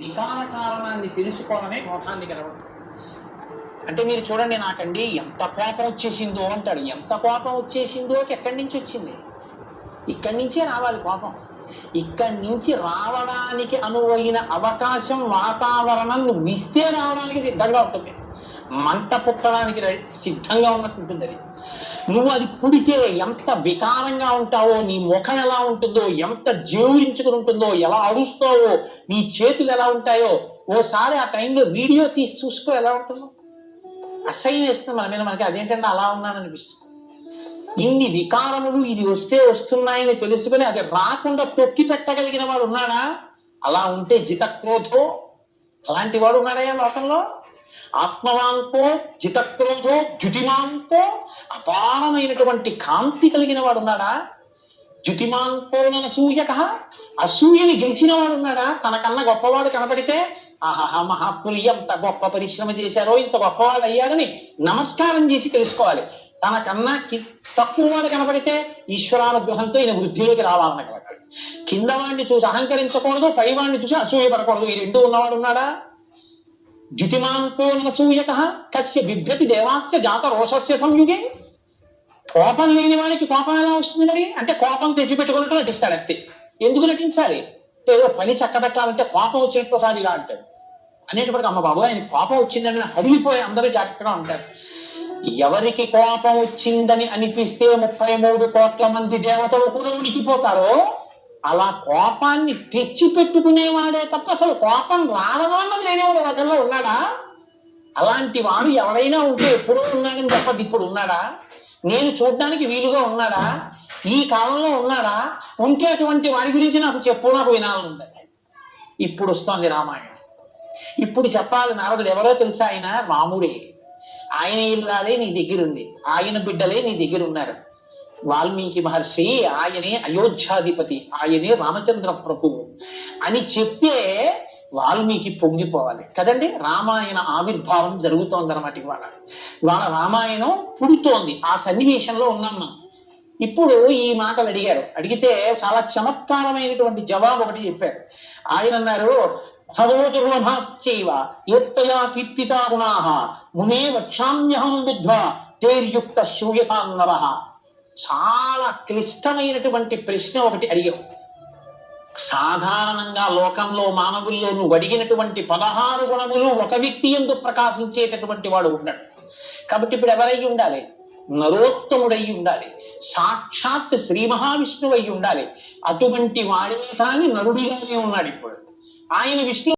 వికార కారణాన్ని తెలుసుకోవడమే మోక్షాన్ని గెలవడం. అంటే మీరు చూడండి, నాకండి ఎంత కోపం వచ్చేసిందో అంటాడు. ఎంత కోపం వచ్చేసిందో ఎక్కడి నుంచి వచ్చింది? ఇక్కడి నుంచే రావాలి కోపం. ఇక్కడి నుంచి రావడానికి అనువైన అవకాశం, వాతావరణం నువ్వు ఇస్తే రావడానికి సిద్ధంగా ఉంటుంది. మంట పుట్టడానికి సిద్ధంగా ఉన్నట్టుంటుంది అది. నువ్వు అది పుడితే ఎంత వికారంగా ఉంటావో, నీ ముఖం ఎలా ఉంటుందో, ఎంత జేవురించుకుని ఉంటుందో, ఎలా అరుస్తావో, నీ చేతులు ఎలా ఉంటాయో ఓసారి ఆ టైంలో వీడియో తీసి చూసుకో ఎలా ఉంటుందో. అసహ్యం వేస్తుంది మన మీద. మనకి అదేంటంటే అలా ఉన్నాననిపిస్తుంది. ఇన్ని వికారములు ఇది వస్తే వస్తున్నాయని తెలుసుకుని అది రాకుండా తొక్కి పెట్టగలిగిన వాడు ఉన్నాడా? అలా ఉంటే జితక్రోధో అలాంటి వాడు ఉన్నాడయ్యా లోకంలో? ఆత్మవాంకో జితక్రోధో ద్యుతిమాంకో, అపారమైనటువంటి కాంతి కలిగిన వాడు ఉన్నాడా? ద్యుతిమాంకో నసూయక, అసూయని గెలిచిన వాడు ఉన్నాడా? తనకన్నా గొప్పవాడు కనపడితే ఆహా మహాత్ములు ఎంత గొప్ప పరిశ్రమ చేశారో, ఇంత గొప్పవాడు అయ్యాడని నమస్కారం చేసి తెలుసుకోవాలి. తనకన్నా తక్కువ వాడు కనపడితే ఈశ్వరానుగ్రహంతో ఈయన వృద్ధిలోకి రావాలని కలగాలి. కింద వాడిని చూసి అహంకరించకూడదు, పైవాడిని చూసి అసూయపడకూడదు. ఈ రెండు ఉన్నవాడు ఉన్నాడా? ద్యుతిమాంకో నసూయక కస్య బిభ్యతి దేవాస్య జాత రోషస్య సంయుగే. కోపం లేని వాడికి కోపం ఎలా వస్తుంది? అంటే కోపం తెచ్చిపెట్టుకున్నట్టు నటిస్తాడు అంతే. ఎందుకు నటించాలి? ఏదో పని చక్కబెట్టాలంటే కోపం వచ్చేటోసారి ఇలా అంటాడు అనేటప్పటికి అమ్మ బాబు ఆయన కోపం వచ్చిందని హరిగిపోయి అందరూ జాగ్రత్తగా ఉంటారు. ఎవరికి కోపం వచ్చిందని అనిపిస్తే 33 కోట్ల మంది దేవతలు కూడా ఉనికిపోతారో అలా కోపాన్ని తెచ్చి పెట్టుకునేవాడే తప్ప అసలు కోపం రావడం అన్నది లేనివాడు రకంలో ఉన్నాడా? అలాంటి వాడు ఎవరైనా ఉంటే ఎప్పుడూ ఉన్నాడని చెప్పదు. ఇప్పుడు ఉన్నాడా? నేను చూడడానికి వీలుగా ఉన్నాడా? ఈ కాలంలో ఉన్నాడా? ఉంటే అటువంటి వారి గురించి నాకు చెప్పు, నాకు వినాలంటే. ఇప్పుడు వస్తోంది రామాయణం. ఇప్పుడు చెప్పాలి. నారదుడు ఎవరో తెలుసా? ఆయన రాముడే. ఆయన ఇల్లాలే నీ దగ్గరుంది, ఆయన బిడ్డలే నీ దగ్గర ఉన్నారు. వాల్మీకి మహర్షి ఆయనే అయోధ్యాధిపతి, ఆయనే రామచంద్ర ప్రభువు అని చెప్తే వాల్మీకి పొంగిపోవాలి కదండి. రామాయణ ఆవిర్భావం జరుగుతోందన్నమాట. ఇవాళ రామాయణం పుడుతోంది. ఆ సన్నివేశంలో ఉన్నాం మనం. ఇప్పుడు ఈ మాటలు అడిగితే చాలా చమత్కారమైనటువంటి జవాబు ఒకటి చెప్పారు. ఆయన అన్నారు, భవోదుర్లభాశ్చైవ యోక్తయా కీర్తితా గుణాః మునే వక్షామ్యహం బుద్ధ్వా తేర్యుక్త శ్రూయతాన్నరః. చాలా క్లిష్టమైనటువంటి ప్రశ్న ఒకటి అడిగాం. సాధారణంగా లోకంలో మానవుల్లో నువ్వు అడిగినటువంటి 16 గుణములు ఒక వ్యక్తి యందు ప్రకాశించేటటువంటి వాడు ఉన్నాడు. కాబట్టి ఇప్పుడు ఎవరై ఉండాలి? నరోత్తముడై ఉండాలి, సాక్షాత్ శ్రీ మహావిష్ణువు అయి ఉండాలి. అటువంటి వాడే కానీ నరుడిగానే ఉన్నాడు. ఇప్పుడు ఆయన విష్ణు